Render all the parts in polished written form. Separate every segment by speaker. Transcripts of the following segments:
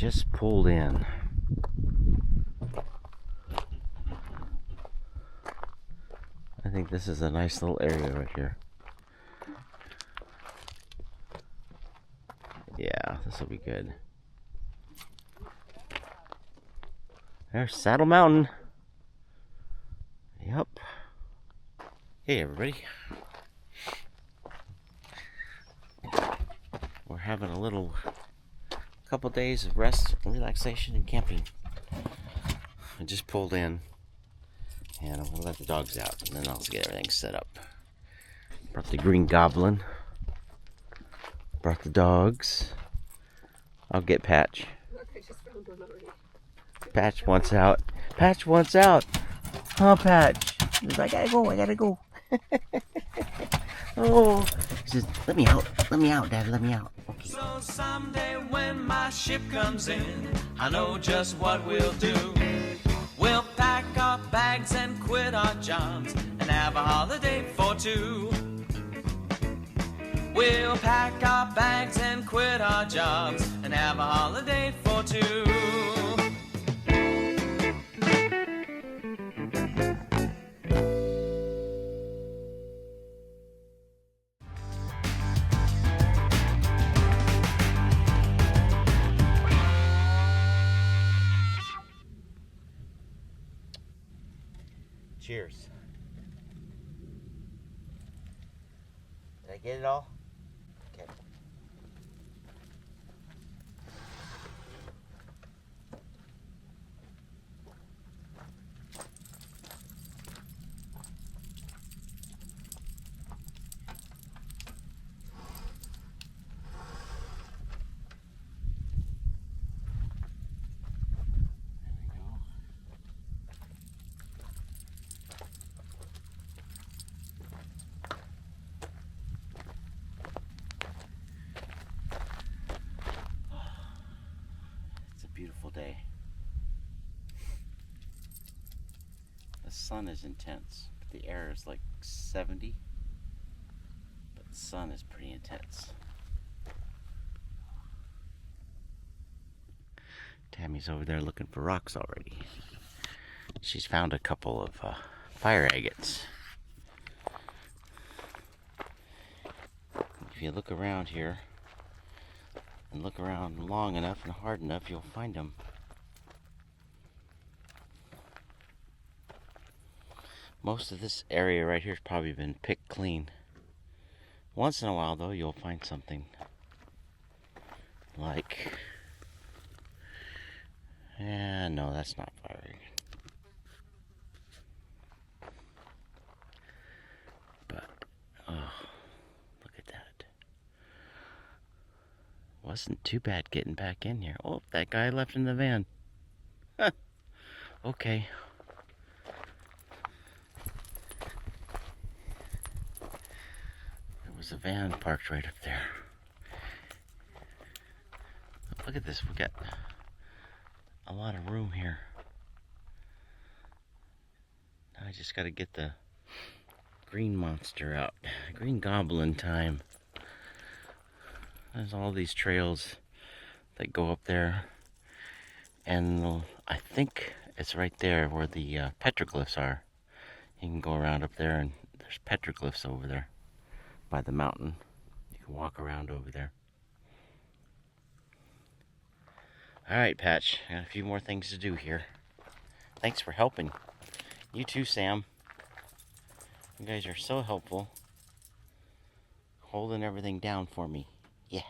Speaker 1: just pulled in. I think this is a nice little area right here. Yeah, this will be good. There's Saddle Mountain. Yep. Hey everybody. We're having a couple days of rest and relaxation and camping. I just pulled in and I'm gonna let the dogs out and then I'll get everything set up. Brought the green goblin. Brought the dogs. I'll get Patch. Patch wants out. Patch wants out. Huh, Patch? He's like, I gotta go. Oh, he says, let me out, Dad, let me out. Okay.
Speaker 2: So someday when my ship comes in, I know just what we'll do. We'll pack our bags and quit our jobs and have a holiday for two. We'll pack our bags and quit our jobs and have a holiday for two.
Speaker 1: Cheers. Did I get it all? Okay. Beautiful day. The sun is intense. The air is like 70, but the sun is pretty intense. Tammy's over there looking for rocks already. She's found a couple of fire agates. If you look around here, and look around long enough and hard enough, you'll find them. Most of this area right here has probably been picked clean. Once in a while, though, you'll find something like, no, that's not fire agate. But, oh. Wasn't too bad getting back in here. Oh, that guy left in the van. Huh. Okay. There was a van parked right up there. Look at this. We got a lot of room here. Now I just got to get the green monster out. Green goblin time. There's all these trails that go up there, and I think it's right there where the petroglyphs are. You can go around up there, and there's petroglyphs over there by the mountain. You can walk around over there. Alright, Patch, I got a few more things to do here. Thanks for helping. You too, Sam. You guys are so helpful, holding everything down for me. Yeah.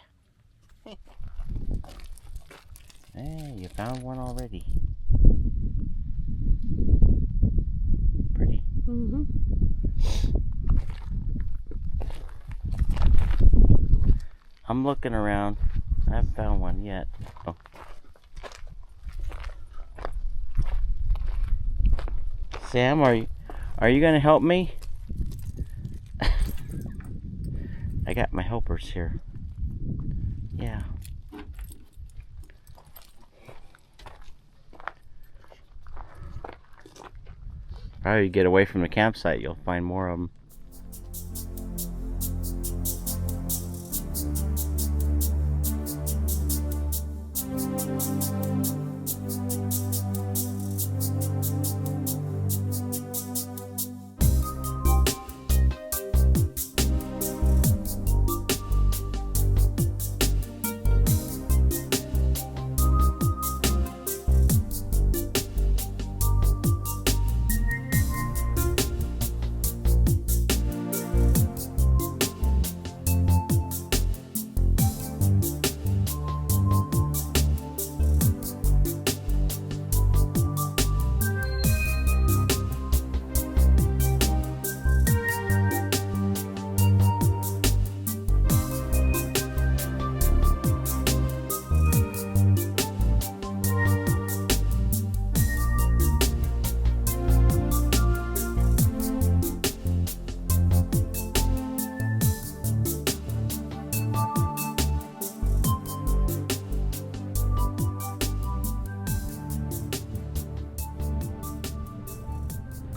Speaker 1: Hey, you found one already. Pretty. Mm-hmm. I'm looking around. I haven't found one yet. Oh. Sam, are you gonna help me? I got my helpers here. Yeah. Probably get away from the campsite, you'll find more of them.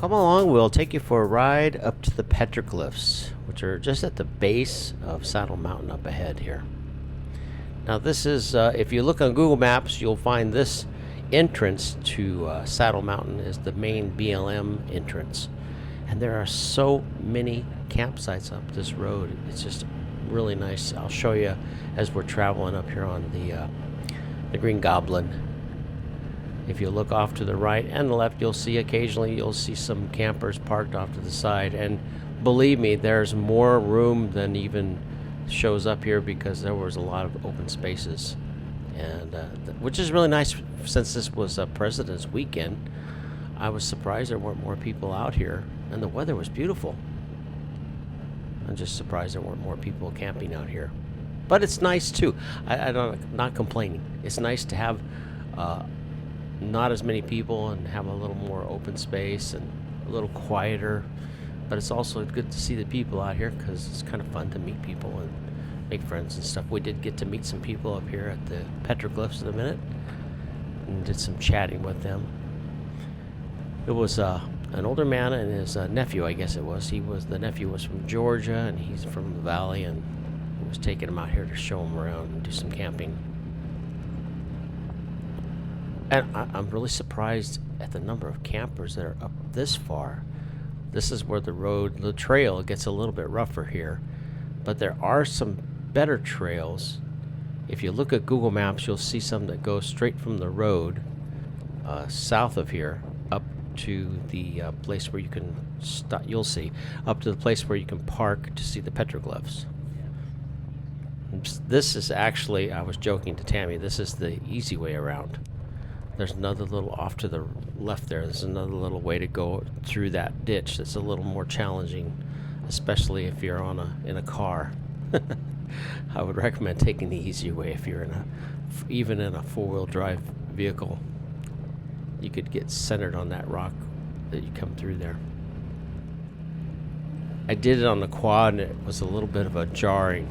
Speaker 3: Come along, we'll take you for a ride up to the petroglyphs, which are just at the base of Saddle Mountain up ahead here. Now this is, if you look on Google Maps, you'll find this entrance to Saddle Mountain is the main BLM entrance. And there are so many campsites up this road. It's just really nice. I'll show you as we're traveling up here on the Green Goblin. If you look off to the right and the left, you'll see some campers parked off to the side. And believe me, there's more room than even shows up here because there was a lot of open spaces, and which is really nice since this was President's Weekend. I was surprised there weren't more people out here, and the weather was beautiful. I'm just surprised there weren't more people camping out here. But it's nice too. I'm not complaining. It's nice to have not as many people and have a little more open space and a little quieter. But it's also good to see the people out here because it's kind of fun to meet people and make friends and stuff. We did get to meet some people up here at the petroglyphs in a minute and did some chatting with them. It was an older man and his nephew, I guess it was. The nephew was from Georgia and he's from the valley, and he was taking him out here to show him around and do some camping. And I'm really surprised at the number of campers that are up this far. This is where the trail gets a little bit rougher here, but there are some better trails. If you look at Google Maps, you'll see some that go straight from the road south of here up to the place where you can stop. You'll see up to the place where you can park to see the petroglyphs. This is actually, I was joking to Tammy, this is the easy way around. There's another little off to the left there. There's another little way to go through that ditch that's a little more challenging, especially if you're in a car. I would recommend taking the easy way if you're even in a four-wheel drive vehicle. You could get centered on that rock that you come through there. I did it on the quad and it was a little bit of a jarring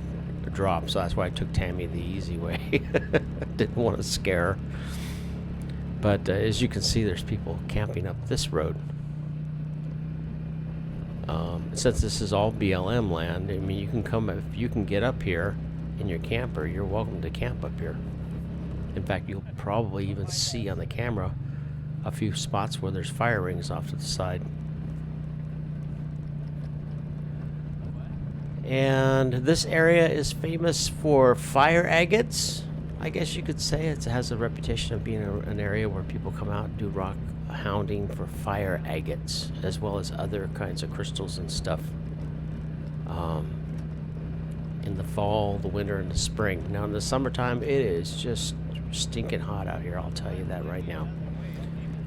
Speaker 3: drop, so that's why I took Tammy the easy way. Didn't want to scare her. But as you can see, there's people camping up this road. Since this is all BLM land, I mean, if you can get up here in your camper, you're welcome to camp up here. In fact, you'll probably even see on the camera a few spots where there's fire rings off to the side. And this area is famous for fire agates. I guess you could say it has a reputation of being an area where people come out and do rock hounding for fire agates, as well as other kinds of crystals and stuff. In the fall, the winter, and the spring. Now in the summertime, it is just stinking hot out here, I'll tell you that right now.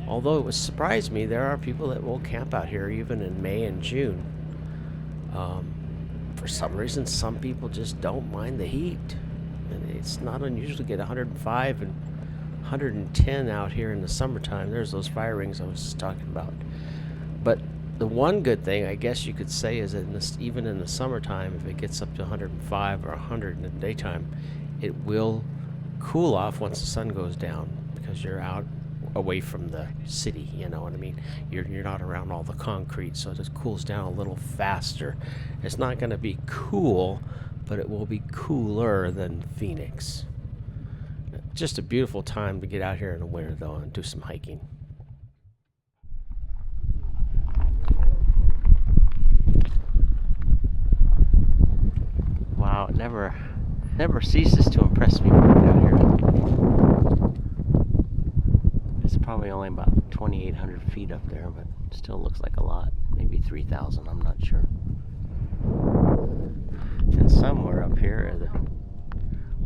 Speaker 3: Although it would surprise me, there are people that will camp out here even in May and June. For some reason, some people just don't mind the heat. And it's not unusual to get 105 and 110 out here in the summertime. There's those fire rings I was just talking about. But the one good thing, I guess you could say, is that even in the summertime, if it gets up to 105 or 100 in the daytime, it will cool off once the sun goes down because you're out away from the city, you know what I mean? You're not around all the concrete, so it just cools down a little faster. It's not going to be cool, but it will be cooler than Phoenix. Just a beautiful time to get out here in the winter, though, and do some hiking. Wow, it never ceases to impress me when I get out here. It's probably only about 2,800 feet up there, but it still looks like a lot. Maybe 3,000, I'm not sure. And somewhere up here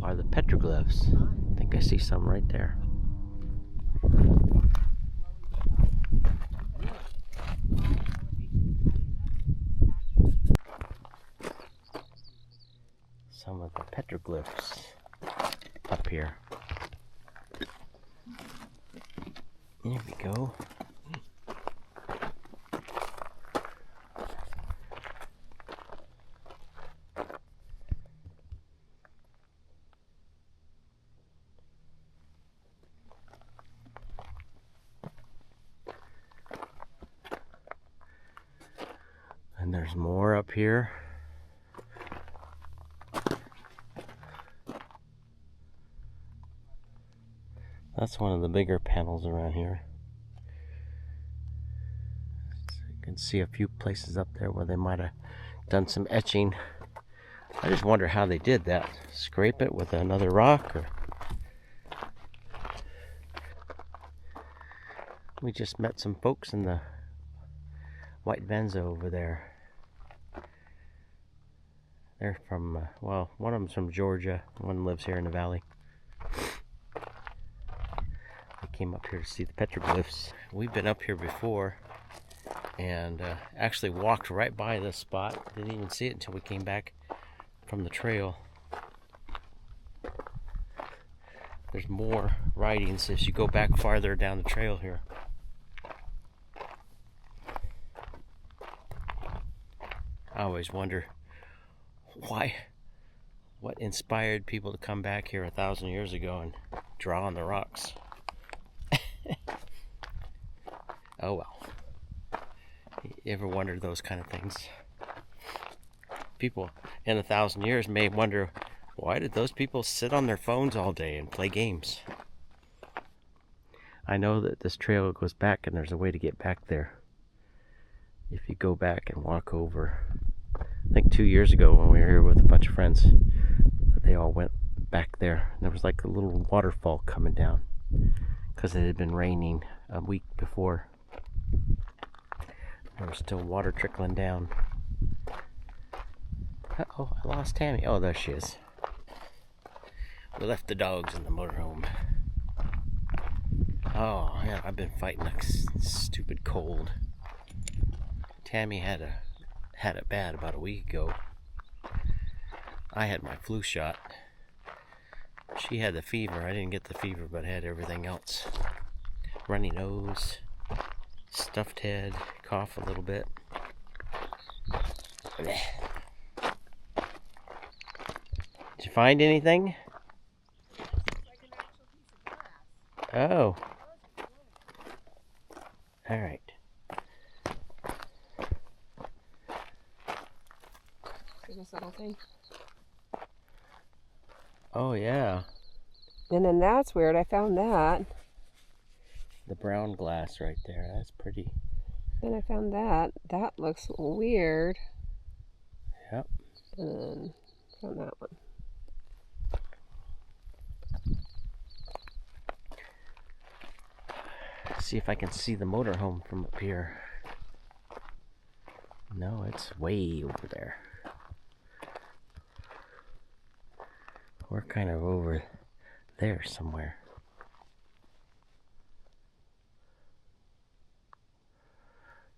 Speaker 3: are the petroglyphs. I think I see some right there. Some of the petroglyphs up here. There we go. And there's more up here. That's one of the bigger panels around here. So you can see a few places up there where they might have done some etching. I just wonder how they did that. Scrape it with another rock, or... We just met some folks in the White Venza over there. They're from, well, one of them's from Georgia, one lives here in the valley. They came up here to see the petroglyphs. We've been up here before and actually walked right by this spot. Didn't even see it until we came back from the trail. There's more writings as you go back farther down the trail here. I always wonder what inspired people to come back here 1,000 years ago and draw on the rocks. Oh well. You ever wondered those kind of things? People in 1,000 years may wonder, why did those people sit on their phones all day and play games? I know that this trail goes back and there's a way to get back there. If you go back and walk over, I think 2 years ago when we were here with a bunch of friends, they all went back there. And there was like a little waterfall coming down because it had been raining a week before. There was still water trickling down. Uh-oh, I lost Tammy. Oh, there she is. We left the dogs in the motorhome. Oh, yeah, I've been fighting a stupid cold. Tammy had it bad about a week ago. I had my flu shot. She had the fever. I didn't get the fever, but I had everything else. Runny nose, stuffed head, cough a little bit. Did you find anything? Oh. All right.
Speaker 4: See this little thing?
Speaker 3: Oh yeah.
Speaker 4: And then that's weird. I found that.
Speaker 3: The brown glass right there. That's pretty.
Speaker 4: Then I found that. That looks weird.
Speaker 3: Yep.
Speaker 4: And then found that one.
Speaker 3: See if I can see the motorhome from up here. No, it's way over there. We're kind of over there somewhere.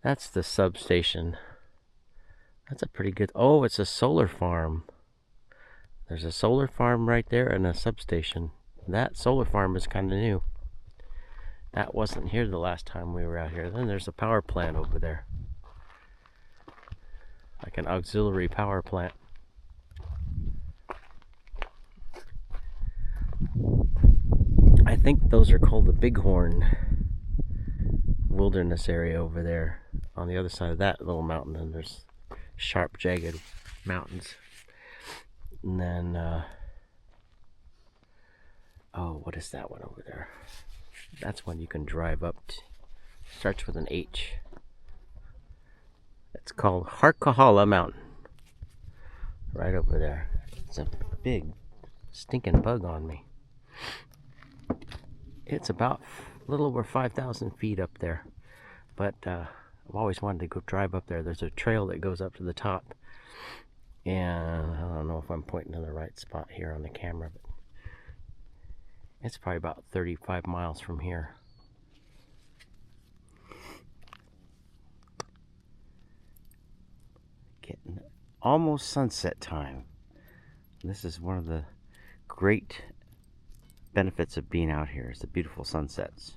Speaker 3: That's the substation. That's a pretty good... Oh, it's a solar farm. There's a solar farm right there and a substation. That solar farm is kind of new. That wasn't here the last time we were out here. Then there's a power plant over there. Like an auxiliary power plant. I think those are called the Bighorn Wilderness area over there. On the other side of that little mountain, and there's sharp, jagged mountains. And then, oh, what is that one over there? That's one you can drive up to. Starts with an H. It's called Harkahala Mountain. Right over there. It's a big stinking bug on me. It's about a little over 5,000 feet up there. But I've always wanted to go drive up there. There's a trail that goes up to the top. And I don't know if I'm pointing to the right spot here on the camera, but it's probably about 35 miles from here. Getting almost sunset time. This is one of the great benefits of being out here, is the beautiful sunsets.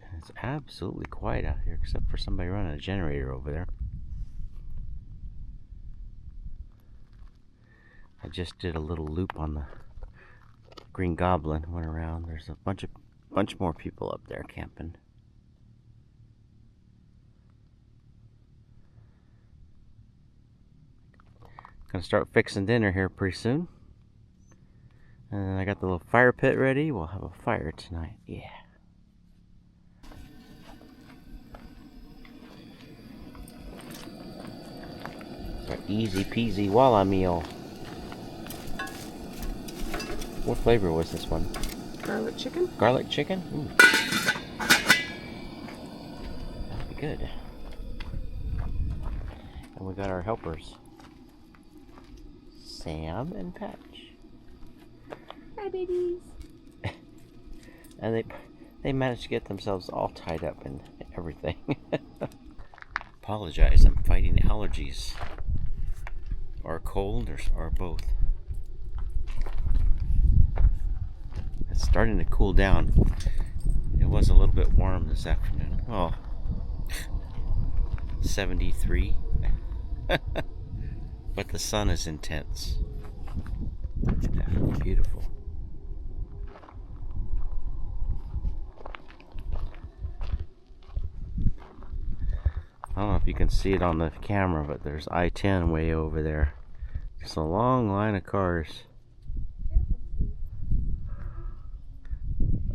Speaker 3: And it's absolutely quiet out here, except for somebody running a generator over there. I just did a little loop on the Green Goblin, went around. There's a bunch more people up there camping.
Speaker 1: Gonna start fixing dinner here pretty soon. And I got the little fire pit ready. We'll have a fire tonight. Yeah. Our easy peasy walleye meal. What flavor was this one?
Speaker 4: Garlic chicken?
Speaker 1: Garlic chicken? Ooh. That'd be good. And we got our helpers, Sam and Patch.
Speaker 4: Hi, babies.
Speaker 1: And they managed to get themselves all tied up and everything. Apologize, I'm fighting allergies. Or cold, or both. It's starting to cool down. It was a little bit warm this afternoon. Oh, 73. But the sun is intense. Beautiful. I don't know if you can see it on the camera, but there's I-10 way over there. Just a long line of cars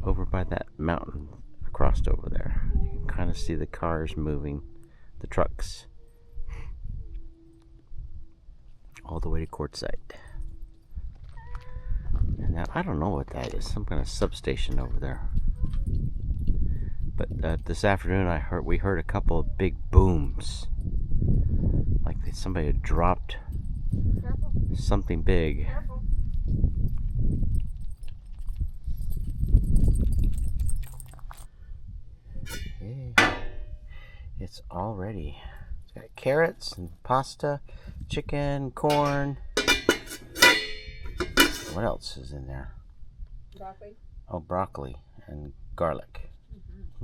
Speaker 1: over by that mountain across over there. You can kind of see the cars moving, the trucks, all the way to Quartzsite. And now I don't know what that is, some kind of substation over there. But this afternoon we heard a couple of big booms, like somebody had dropped something big. Yeah. It's all ready. It's got carrots and pasta, chicken, corn. What else is in there?
Speaker 4: Broccoli.
Speaker 1: Oh, broccoli and garlic.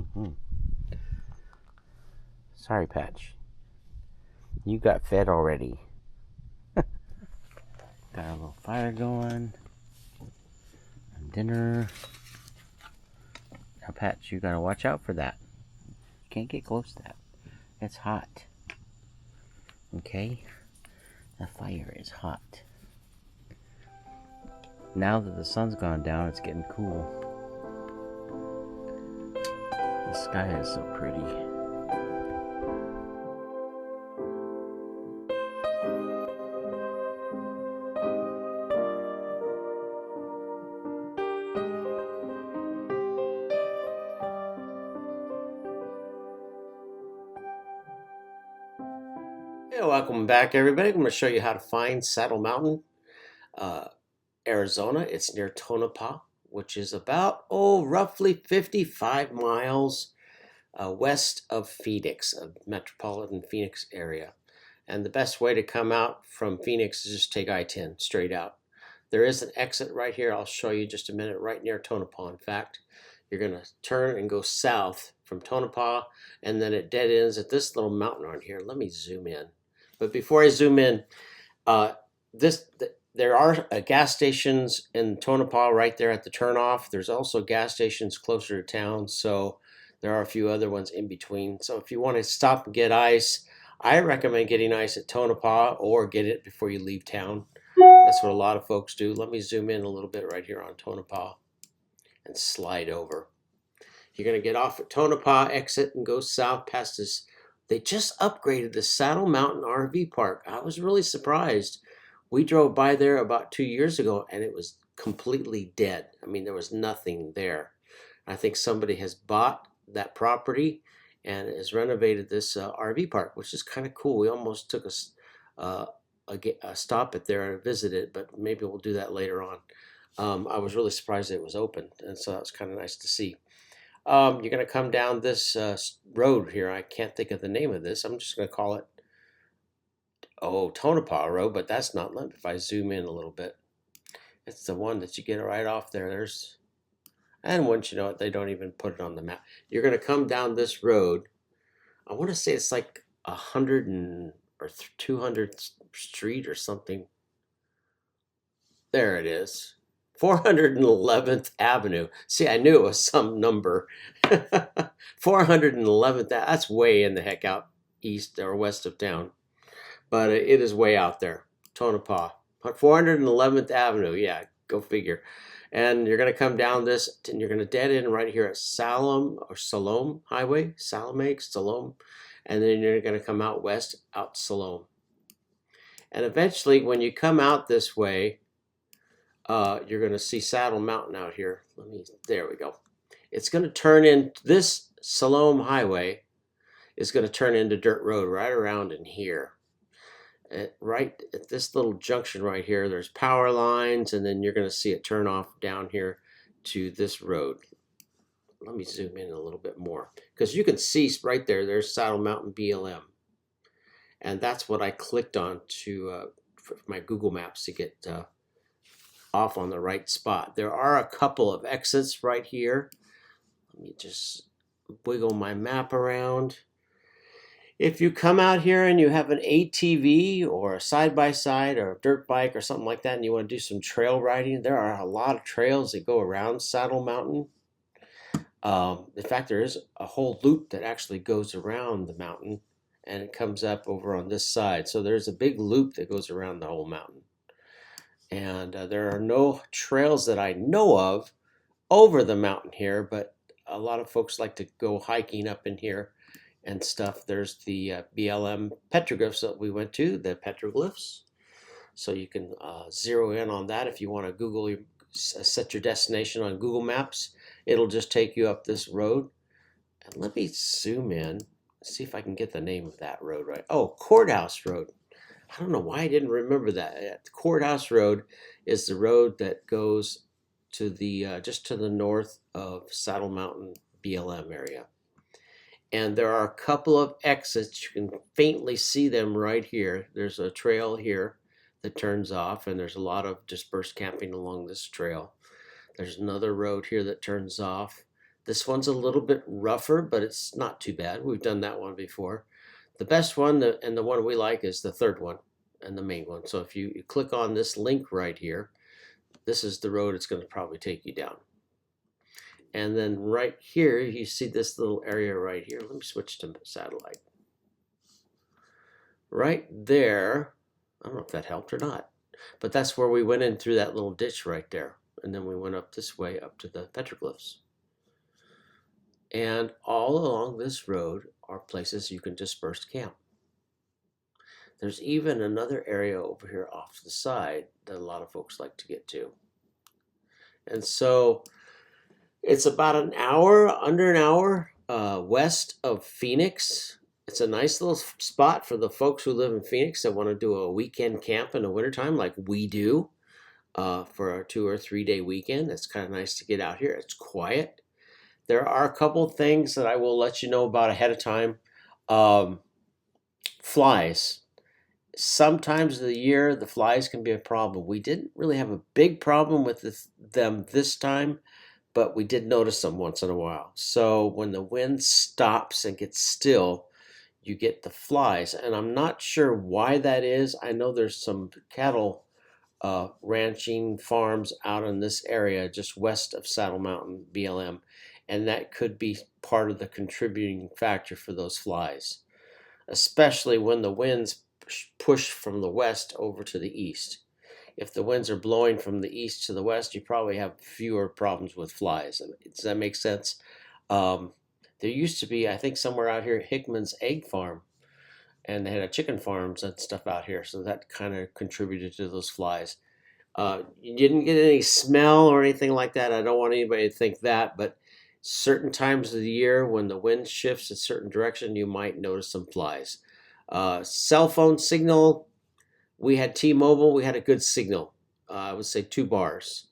Speaker 1: Mm-hmm. Sorry, Patch. You got fed already. Got a little fire going. And dinner. Now, Patch, you gotta watch out for that. You can't get close to that. It's hot. Okay? The fire is hot. Now that the sun's gone down, it's getting cool. The sky is so pretty. Hey, welcome back, everybody. I'm going to show you how to find Saddle Mountain, Arizona. It's near Tonopah, which is about, roughly 55 miles west of Phoenix, a metropolitan Phoenix area. And the best way to come out from Phoenix is just take I-10 straight out. There is an exit right here. I'll show you just a minute, right near Tonopah. In fact, you're going to turn and go south from Tonopah, and then it dead ends at this little mountain on here. Let me zoom in. But before I zoom in, there are gas stations in Tonopah right there at the turnoff. There's also gas stations closer to town, so there are a few other ones in between. So if you want to stop and get ice, I recommend getting ice at Tonopah or get it before you leave town. That's what a lot of folks do. Let me zoom in a little bit right here on Tonopah and slide over. You're going to get off at Tonopah, exit, and go south past this. They just upgraded the Saddle Mountain RV Park. I was really surprised. We drove by there about 2 years ago, and it was completely dead. I mean, there was nothing there. I think somebody has bought that property and has renovated this RV park, which is kind of cool. We almost took a stop at there and visited, but maybe we'll do that later on. I was really surprised it was open, and so that was kind of nice to see. You're going to come down this road here. I can't think of the name of this. I'm just going to call it, Tonopah Road, but that's not. If I zoom in a little bit, it's the one that you get right off there. And once you know it, they don't even put it on the map. You're going to come down this road. I want to say it's like 100 or 200th Street or something. There it is. 411th Avenue. See, I knew it was some number. 411th. That's way in the heck out east or west of town. But it is way out there.
Speaker 3: Tonopah. 411th Avenue, yeah, go figure. And you're going to come down this, and you're going to dead end right here at Salome Highway, Salome, and then you're going to come out west, out Salome. And eventually, when you come out this way, you're going to see Saddle Mountain out here. There we go. It's going to turn in, this Salome Highway is going to turn into dirt road right around in here. Right at this little junction right here, there's power lines, and then you're going to see it turn off down here to this road. Let me zoom in a little bit more, because you can see right there, there's Saddle Mountain BLM. And that's what I clicked on to for my Google Maps to get off on the right spot. There are a couple of exits right here. Let me just wiggle my map around. If you come out here and you have an ATV or a side-by-side or a dirt bike or something like that, and you want to do some trail riding, there are a lot of trails that go around Saddle Mountain. In fact, there is a whole loop that actually goes around the mountain, and it comes up over on this side. So there's a big loop that goes around the whole mountain. And there are no trails that I know of over the mountain here, but a lot of folks like to go hiking up in here and stuff. There's the BLM petroglyphs that we went to, the petroglyphs. So you can zero in on that if you want to Google, set your destination on Google Maps. It'll just take you up this road. And let me zoom in, see if I can get the name of that road right. Oh, Courthouse Road. I don't know why I didn't remember that. Courthouse Road is the road that goes to the just to the north of Saddle Mountain BLM area. And there are a couple of exits. You can faintly see them right here. There's a trail here that turns off, and there's a lot of dispersed camping along this trail. There's another road here that turns off. This one's a little bit rougher, but it's not too bad. We've done that one before. The best one, and the one we like, is the third one and the main one. So if you click on this link right here, this is the road it's going to probably take you down. And then right here, you see this little area right here. Let me switch to satellite. Right there, I don't know if that helped or not, but that's where we went in through that little ditch right there. And then we went up this way up to the petroglyphs. And all along this road are places you can disperse camp. There's even another area over here off to the side that a lot of folks like to get to. And so it's about an hour, under an hour west of Phoenix. It's a nice little spot for the folks who live in Phoenix that want to do a weekend camp in the wintertime like we do for a 2 or 3 day weekend. It's kind of nice to get out here. It's quiet. There are a couple things that I will let you know about ahead of time. Flies. Sometimes of the year, the flies can be a problem. We didn't really have a big problem with them this time, but we did notice them once in a while. So when the wind stops and gets still, you get the flies. And I'm not sure why that is. I know there's some cattle ranching farms out in this area just west of Saddle Mountain BLM. And that could be part of the contributing factor for those flies, especially when the winds push from the west over to the east. If the winds are blowing from the east to the west, you probably have fewer problems with flies. Does that make sense? There used to be, I think, somewhere out here, Hickman's Egg Farm, and they had chicken farms and stuff out here, so that kind of contributed to those flies. You didn't get any smell or anything like that. I don't want anybody to think that, but certain times of the year when the wind shifts a certain direction, you might notice some flies. Cell phone signal, we had T-Mobile, we had a good signal. I would say 2 bars.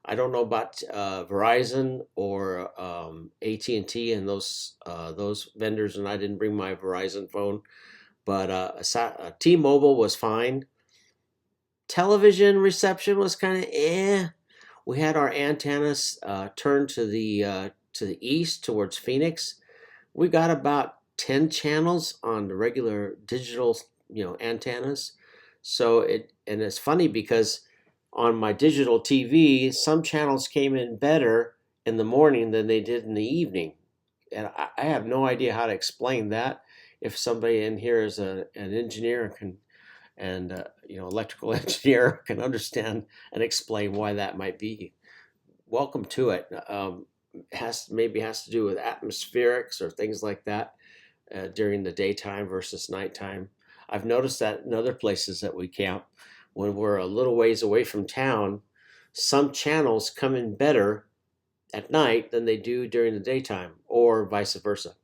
Speaker 3: I don't know about Verizon or AT&T and those vendors, and I didn't bring my Verizon phone, but T-Mobile was fine. Television reception was kind of eh. We had our antennas turned to the east towards Phoenix. We got about 10 channels on the regular digital, antennas. So it's funny because on my digital TV, some channels came in better in the morning than they did in the evening. And I have no idea how to explain that. If somebody in here is an engineer and electrical engineer can understand and explain why that might be, welcome to it. Maybe has to do with atmospherics or things like that during the daytime versus nighttime. I've noticed that in other places that we camp, when we're a little ways away from town, some channels come in better at night than they do during the daytime, or vice versa.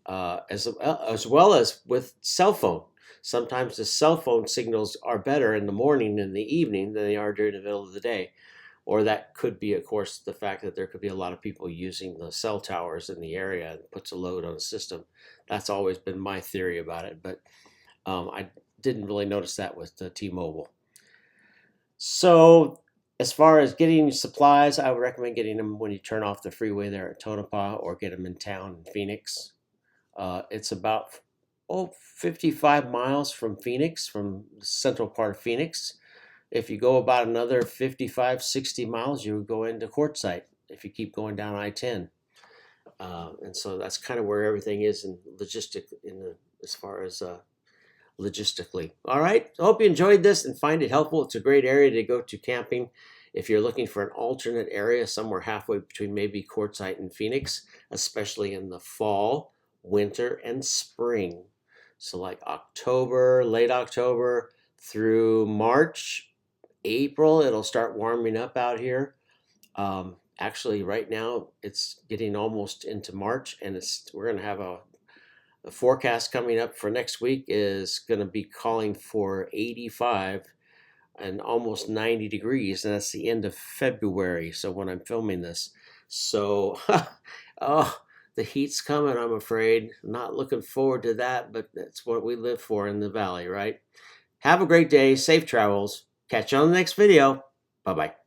Speaker 3: As well as with cell phone. Sometimes the cell phone signals are better in the morning and the evening than they are during the middle of the day. Or that could be, of course, the fact that there could be a lot of people using the cell towers in the area and puts a load on the system. That's always been my theory about it, but I didn't really notice that with the T-Mobile. So as far as getting supplies, I would recommend getting them when you turn off the freeway there at Tonopah, or get them in town in Phoenix. It's about 55 miles from Phoenix, from the central part of Phoenix. If you go about another 55, 60 miles, you would go into Quartzsite if you keep going down I-10. And so that's kind of where everything is as far as logistically. All right. I hope you enjoyed this and find it helpful. It's a great area to go to camping if you're looking for an alternate area somewhere halfway between maybe Quartzsite and Phoenix, especially in the fall, winter, and spring. So like October, late October through March, April, it'll start warming up out here. Actually, right now it's getting almost into March, and we're going to have the forecast coming up for next week is going to be calling for 85 and almost 90 degrees, and that's the end of February. So when I'm filming this, so the heat's coming, I'm afraid. Not looking forward to that, but that's what we live for in the valley, right? Have a great day. Safe travels. Catch you on the next video. Bye-bye.